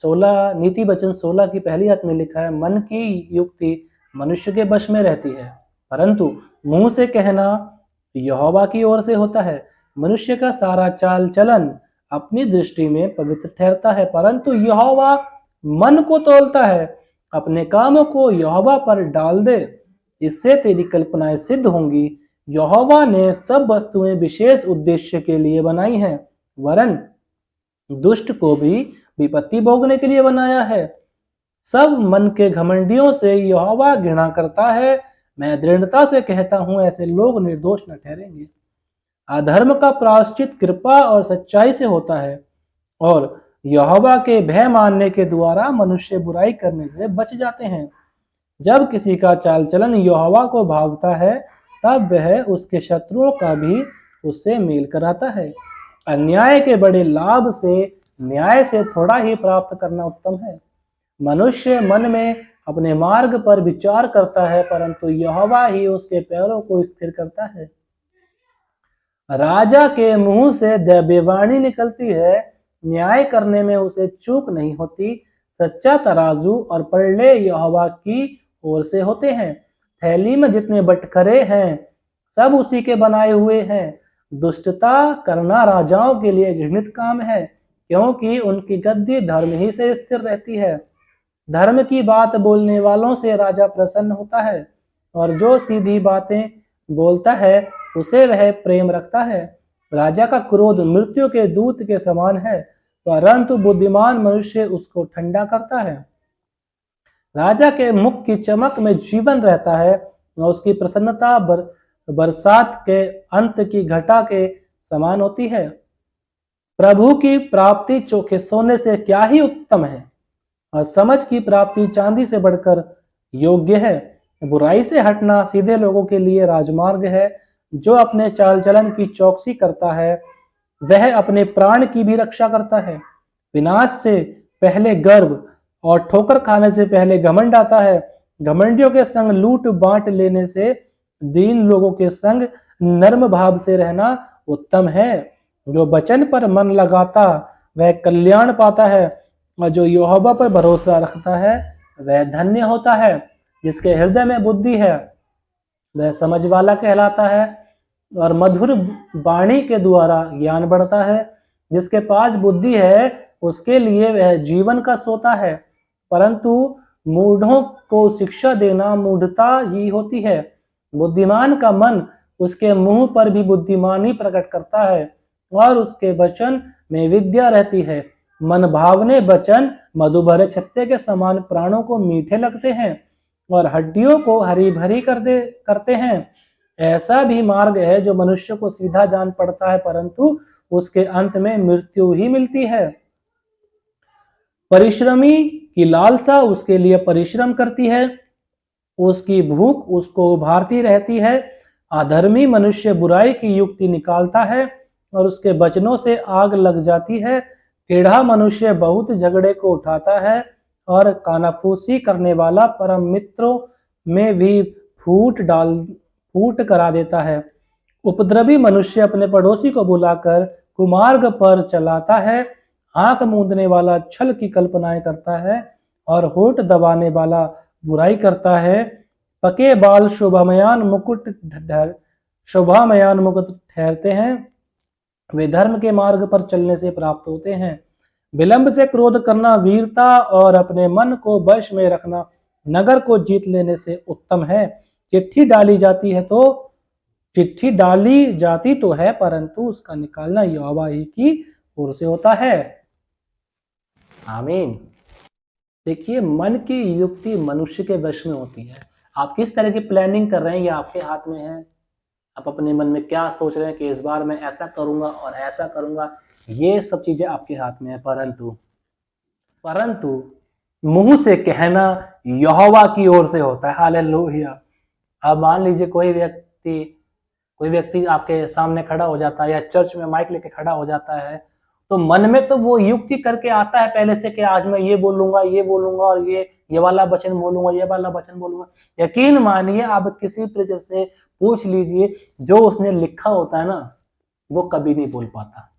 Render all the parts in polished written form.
16 नीति वचन 16 की पहली आयत में लिखा है, मन की युक्ति मनुष्य के वश में रहती है, परंतु मुंह से कहना यहोवा की ओर से होता है। मनुष्य का सारा चाल चलन अपनी दृष्टि में पवित्र ठहरता है, परंतु यहोवा मन को तौलता है। अपने कामों को यहोवा पर डाल दे, इससे तेरी कल्पनाएं सिद्ध होंगी। यहोवा ने सब वस्तुएं विशेष उद्देश्य के लिए बनाई हैं, वरन दुष्ट को भी विपत्ति भोगने के लिए बनाया है। सब मन के घमंडियों से यहोवा घृणा करता है। मैं दृढ़ता से कहता हूं, ऐसे लोग निर्दोष न ठहरेंगे। अधर्म का प्रायश्चित कृपा और सच्चाई से होता है, और यहोवा के भय मानने के द्वारा मनुष्य बुराई करने से बच जाते हैं। जब किसी का चाल चलन यहोवा को भावता है, तब वह उसके शत्रुओं का भी उससे मेल कराता है। अन्याय के बड़े लाभ से न्याय से थोड़ा ही प्राप्त करना उत्तम है। मनुष्य मन में अपने मार्ग पर विचार करता है, परंतु यहोवा ही उसके पैरों को स्थिर करता है। राजा के मुंह से दैव्यवाणी निकलती है, न्याय करने में उसे चूक नहीं होती। सच्चा तराजू और पलड़े यहोवा की ओर से होते हैं। थैली में जितने बटखरे हैं, सब उसी के बनाए हुए हैं। दुष्टता करना राजाओं के लिए घृणित काम है, क्योंकि उनकी गद्दी धर्म ही से स्थिर रहती है। धर्म की बात बोलने वालों से राजा प्रसन्न होता है, और जो सीधी बातें बोलता है उसे वह प्रेम रखता है। राजा का क्रोध मृत्यु के दूत के समान है, परंतु बुद्धिमान मनुष्य उसको ठंडा करता है। राजा के मुख की चमक में जीवन रहता है, और उसकी प्रसन्नता बरसात के अंत की घटा के समान होती है। प्रभु की प्राप्ति चोखे सोने से क्या ही उत्तम है, और समझ की प्राप्ति चांदी से बढ़कर योग्य है। बुराई से हटना सीधे लोगों के लिए राजमार्ग है। जो अपने चाल चलन की चौकसी करता है, वह अपने प्राण की भी रक्षा करता है। विनाश से पहले गर्व और ठोकर खाने से पहले घमंड आता है। घमंडियों के संग लूट बांट लेने से दीन लोगों के संग नर्म भाव से रहना उत्तम है। जो वचन पर मन लगाता वह कल्याण पाता है, और जो यहोवा पर भरोसा रखता है वह धन्य होता है। जिसके हृदय में बुद्धि है वह समझ वाला कहलाता है, और मधुर वाणी के द्वारा ज्ञान बढ़ता है। जिसके पास बुद्धि है उसके लिए वह जीवन का सोता है, परंतु मूढ़ों को शिक्षा देना मूढ़ता ही होती है। बुद्धिमान का मन उसके मुंह पर भी बुद्धिमानी प्रकट करता है, और उसके वचन में विद्या रहती है। मन भावने वचन मधु भरे छत्ते के समान प्राणों को मीठे लगते हैं, और हड्डियों को हरी भरी करते हैं। ऐसा भी मार्ग है जो मनुष्य को सीधा जान पड़ता है, परंतु उसके अंत में मृत्यु ही मिलती है। परिश्रमी की लालसा उसके लिए परिश्रम करती है, उसकी भूख उसको उभारती रहती है। अधर्मी मनुष्य बुराई की युक्ति निकालता है, और उसके वचनों से आग लग जाती है। टेढ़ा मनुष्य बहुत झगड़े को उठाता है, और कानाफूसी करने वाला परम मित्रों में भी फूट करा देता है। उपद्रवी मनुष्य अपने पड़ोसी को बुलाकर कुमार्ग पर चलाता है। आंख मूंदने वाला छल की कल्पनाएं करता है, और होठ दबाने वाला बुराई करता है। पके बाल शोभामयान मुकुट ठहरते हैं, वे धर्म के मार्ग पर चलने से प्राप्त होते हैं। विलंब से क्रोध करना वीरता, और अपने मन को वश में रखना नगर को जीत लेने से उत्तम है। चिट्ठी डाली जाती तो है, परंतु उसका निकालना यहोवा ही की ओर से होता है। आमीन। देखिए, मन की युक्ति मनुष्य के वश में होती है। आप किस तरह की प्लानिंग कर रहे हैं ये आपके हाथ में है। आप अपने मन में क्या सोच रहे हैं कि इस बार मैं ऐसा करूंगा और ऐसा करूंगा, ये सब चीजें आपके हाथ में है। परंतु मुंह से कहना यहोवा की ओर से होता है। हालेलुया। अब मान लीजिए कोई व्यक्ति आपके सामने खड़ा हो जाता है, या चर्च में माइक लेके खड़ा हो जाता है, तो मन में तो वो युक्ति करके आता है पहले से कि आज मैं ये बोलूंगा और ये वाला वचन बोलूंगा, ये वाला वचन बोलूंगा। यकीन मानिए, आप किसी प्रीचर से पूछ लीजिए, जो उसने लिखा होता है ना, वो कभी नहीं बोल पाता।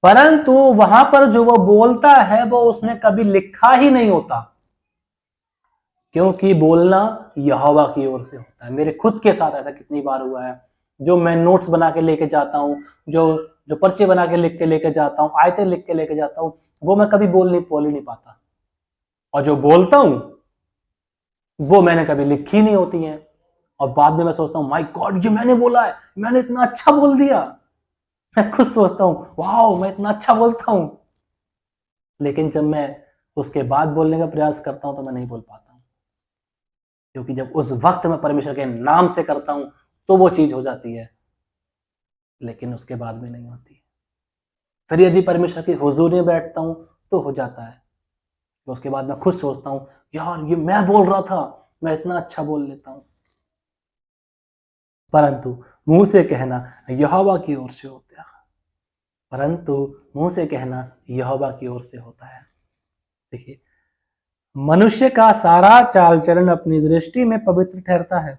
परंतु वहां पर जो वो बोलता है वो उसने कभी लिखा ही नहीं होता, क्योंकि बोलना यहोवा की ओर से होता है। मेरे खुद के साथ ऐसा कितनी बार हुआ है, जो मैं नोट्स बना के लेके जाता हूँ, जो जो पर्चे बना के लिख के लेके जाता हूँ, आयतें लिख के लेके जाता हूँ, वो मैं कभी बोल ही नहीं पाता, और जो बोलता हूँ वो मैंने कभी लिखी नहीं होती हैं, और बाद में मैं सोचता हूँ माय गॉड ये मैंने बोला है, मैंने इतना अच्छा बोल दिया। मैं खुद सोचता हूँ वाह मैं इतना अच्छा बोलता हूँ, लेकिन जब मैं उसके बाद बोलने का प्रयास करता हूँ तो मैं नहीं बोल पाता हूँ, क्योंकि जब उस वक्त मैं परमेश्वर के नाम से करता हूँ तो वो चीज हो जाती है, लेकिन उसके बाद में नहीं होती। फिर यदि परमेश्वर की हुजूरी में बैठता हूँ तो हो जाता है, तो उसके बाद मैं खुद सोचता हूँ यार ये मैं बोल रहा था, मैं इतना अच्छा बोल लेता हूँ। परंतु मुंह से कहना यहोवा की ओर से होता है, परंतु मुंह से कहना यहोवा की ओर से होता है। देखिए, मनुष्य का सारा चाल चलन अपनी दृष्टि में पवित्र ठहरता है।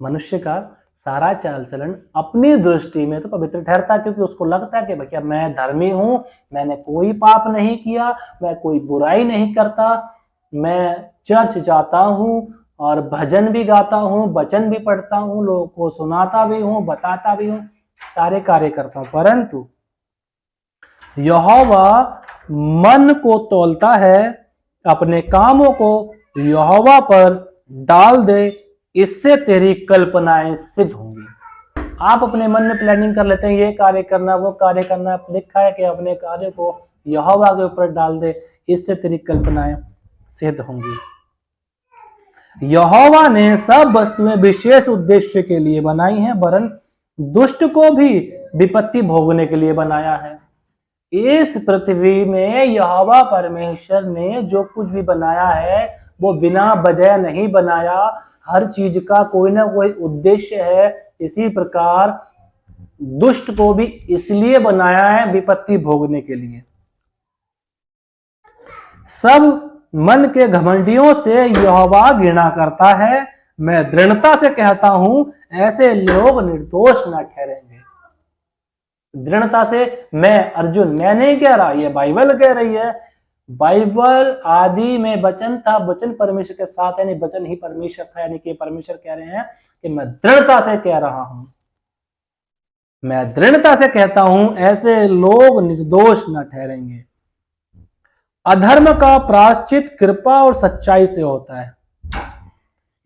मनुष्य का सारा चाल चलन अपनी दृष्टि में तो पवित्र ठहरता है, क्योंकि उसको लगता है कि भैया मैं धर्मी हूं, मैंने कोई पाप नहीं किया, मैं कोई बुराई नहीं करता, मैं चर्च जाता हूं और भजन भी गाता हूं, वचन भी पढ़ता हूं, लोगों को सुनाता भी हूं, बताता भी हूं, सारे कार्य करता हूं। परंतु यहोवा मन को तौलता है, अपने कामों को यहोवा पर डाल दे, इससे तेरी कल्पनाएं सिद्ध होंगी। आप अपने मन में प्लानिंग कर लेते हैं ये कार्य करना वो कार्य करना, लिखा है कि अपने कार्य को यहोवा के ऊपर डाल दे, इससे तेरी कल्पनाएं सिद्ध होंगी। यहोवा ने सब वस्तुएं विशेष उद्देश्य के लिए बनाई हैं, वरन दुष्ट को भी विपत्ति भोगने के लिए बनाया है। इस पृथ्वी में यहोवा परमेश्वर ने जो कुछ भी बनाया है वो बिना वजह नहीं बनाया, हर चीज का कोई ना कोई उद्देश्य है। इसी प्रकार दुष्ट को भी इसलिए बनाया है विपत्ति भोगने के लिए। सब मन के घमंडियों से यहोवा घृणा करता है, मैं दृढ़ता से कहता हूं ऐसे लोग निर्दोष न ठहरेंगे। दृढ़ता से, मैं अर्जुन मैं नहीं कह रहा, ये बाइबल कह रही है। बाइबल आदि में वचन था, वचन परमेश्वर के साथ है, नहीं वचन ही परमेश्वर था, यानी कि परमेश्वर कह रहे हैं कि मैं दृढ़ता से कह रहा हूं, मैं दृढ़ता से कहता हूं ऐसे लोग निर्दोष न ठहरेंगे। अधर्म का प्रायश्चित कृपा और सच्चाई से होता है।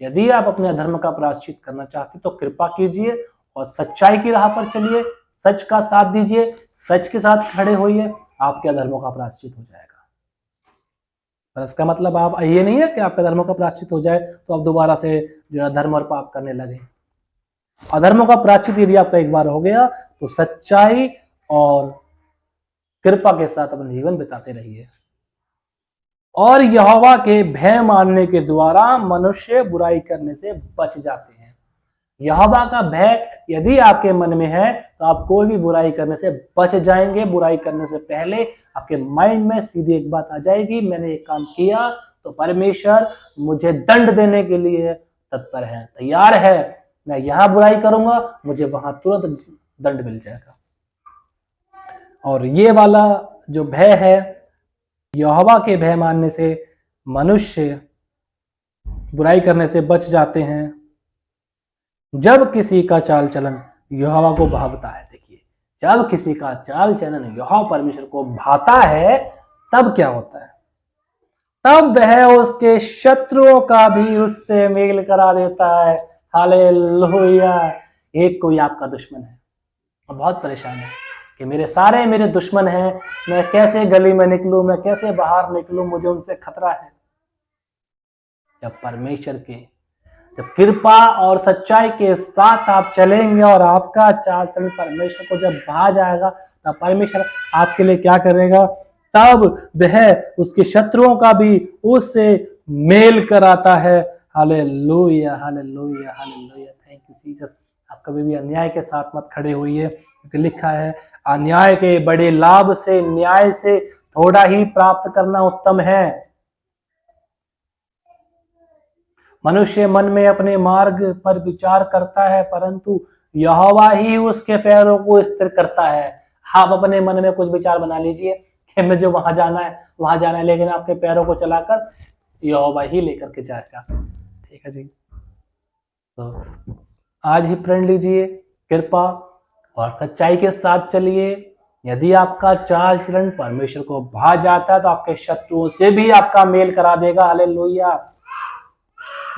यदि आप अपने अधर्म का प्रायश्चित करना चाहते तो कृपा कीजिए और सच्चाई की राह पर चलिए, सच का साथ दीजिए, सच के साथ खड़े होइए, आपके अधर्मों का प्रायश्चित हो जाएगा। पर इसका मतलब आप ये नहीं है कि आपके अधर्मों का प्रायश्चित हो जाए तो आप दोबारा से जो अधर्म और पाप करने लगे। अधर्मों का प्रायश्चित यदि आपका एक बार हो गया तो सच्चाई और कृपा के साथ अपना जीवन बिताते रहिए। और यहोवा के भय मानने के द्वारा मनुष्य बुराई करने से बच जाते हैं। यहोवा का भय यदि आपके मन में है तो आप कोई भी बुराई करने से बच जाएंगे। बुराई करने से पहले आपके माइंड में सीधी एक बात आ जाएगी, मैंने ये काम किया तो परमेश्वर मुझे दंड देने के लिए तत्पर है, तैयार है। मैं यहां बुराई करूंगा, मुझे वहां तुरंत दंड मिल जाएगा। और ये वाला जो भय है, यहोवा के भय मानने से मनुष्य बुराई करने से बच जाते हैं जब किसी का चाल चलन यहोवा को भावता है। देखिए, जब किसी का चाल चलन यहोवा परमेश्वर को भाता है तब क्या होता है, तब वह उसके शत्रुओं का भी उससे मेल करा देता है। हालेलुया। एक कोई आपका दुश्मन है और बहुत परेशान है कि मेरे दुश्मन हैं, मैं कैसे गली में निकलूं, मैं कैसे बाहर निकलूं, मुझे उनसे खतरा है। जब परमेश्वर के जब कृपा और सच्चाई के साथ आप चलेंगे और आपका चाल चलन परमेश्वर को जब भा जाएगा तब परमेश्वर आपके लिए क्या करेगा, तब वह उसके शत्रुओं का भी उससे मेल कराता है। Hallelujah hallelujah hallelujah. Thank you Jesus. आप कभी भी अन्याय के साथ मत खड़े होइए, क्योंकि लिखा है अन्याय के बड़े लाभ से न्याय से थोड़ा ही प्राप्त करना उत्तम है। मनुष्य मन में अपने मार्ग पर विचार करता है, परंतु यहोवा ही उसके पैरों को स्थिर करता है। आप अपने मन में कुछ विचार बना लीजिए कि मुझे वहां जाना है, लेकिन आपके पैरों को चलाकर यहोवा ही लेकर के जाएगा। ठीक है जी। तो आज ही प्रण लीजिए, कृपा और सच्चाई के साथ चलिए। यदि आपका चाल चलन परमेश्वर को भा जाता है तो आपके शत्रुओं से भी आपका मेल करा देगा। हालेलुया।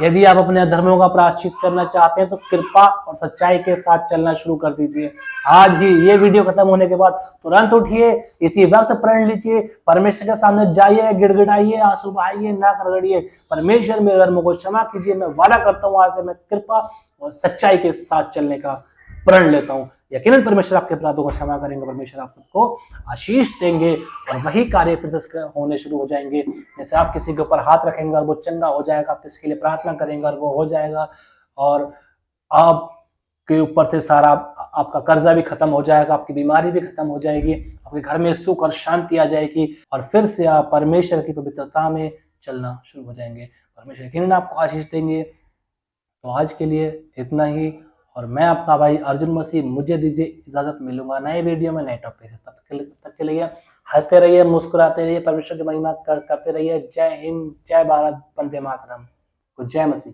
यदि आप अपने अधर्मों का प्रायश्चित करना चाहते हैं तो कृपा और सच्चाई के साथ चलना शुरू कर दीजिए। आज ही ये वीडियो खत्म होने के बाद तुरंत उठिए, इसी वक्त प्रण लीजिए, परमेश्वर के सामने जाइए, गिड़गिड़ाइए, आंसू बहाइए, ना गड़गड़िए, परमेश्वर मेरे धर्मों को क्षमा कीजिए, मैं वादा करता हूँ आज से मैं कृपा और सच्चाई के साथ चलने का प्रण लेता हूँ। यकीनन परमेश्वर आपके अपराधों को क्षमा करेंगे, परमेश्वर आप सबको आशीष देंगे और वही कार्य फिर से होने शुरू हो जाएंगे। जैसे आप किसी के ऊपर हाथ रखेंगे और वो चंगा हो जाएगा, आप किसी के लिए प्रार्थना करेंगे और वो हो जाएगा, और आपके ऊपर से सारा आपका कर्जा भी खत्म हो जाएगा, आपकी बीमारी भी खत्म हो जाएगी, आपके घर में सुख और शांति आ जाएगी और फिर से आप परमेश्वर की पवित्रता में चलना शुरू हो जाएंगे। परमेश्वर यकीनन आपको आशीष देंगे। तो आज के लिए इतना ही, और मैं आपका भाई अर्जुन मसीह मुझे दीजिए इजाजत। मिलूंगा नए वीडियो में नए टॉपिक। तब के लिए हंसते रहिए, मुस्कुराते रहिए, परमेश्वर की महिमा करते रहिए। जय हिंद, जय भारत, वंदे मातरम, जय मसीह।